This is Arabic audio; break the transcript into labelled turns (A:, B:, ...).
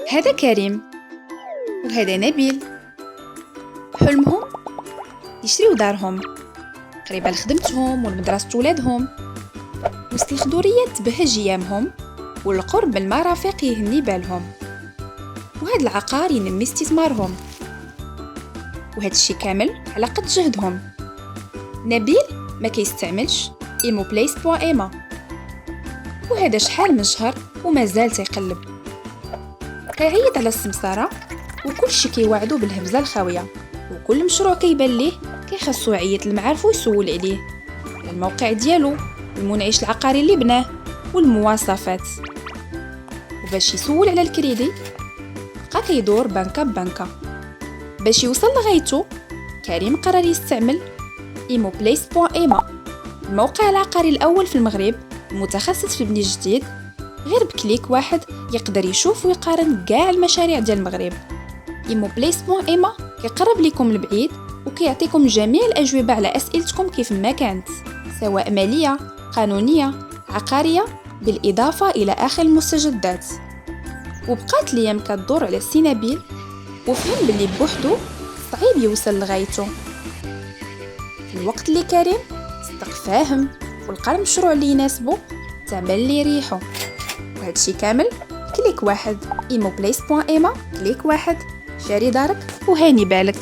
A: هذا كريم وهذا نبيل، حلمهم يشريو دارهم قريبة لخدمتهم ولمدرسة ولادهم، وسط الخضوريات تبهج ايامهم، والقرب من المرافق يهني بالهم، وهذا العقار ينمي استثمارهم، وهذا الشي كامل على قد جهدهم. نبيل ما كيستعملش immoplace.ma، وهذا شحال من شهر ومازال تيقلب، كيعيط على السمسارة وكل شي كيوعدو بالهمزة الخاوية، وكل مشروع كيبان ليه كيخصو يعيط لمعارفو ويسول عليه على الموقع ديالو، المنعش العقاري اللي بناه، والمواصفات. وباش يسول على الكريدي بقى كيدور بنكة ببنكة. باش يوصل لغايته كريم قرر يستعمل immoplace.ma، الموقع العقاري الأول في المغرب المتخصص في البناء الجديد. غير بكليك واحد يقدر يشوف ويقارن كاع المشاريع ديال المغرب. immoplace.ma كيقرب لكم البعيد وكيعطيكم جميع الأجوبة على أسئلتكم كيف ما كانت، سواء مالية، قانونية، عقارية، بالإضافة إلى آخر المستجدات. وبقات الأيام كتدور على السي نبيل، وفهم باللي بوحدو صعيب يوصل لغايته، في الوقت اللي كريم صدق فاهم ولقى المشروع اللي يناسبه الثمن اللي يريحو. وهذا الشي كامل كليك واحد. immoplace.ma، كليك واحد، شاري دارك وهاني بالك.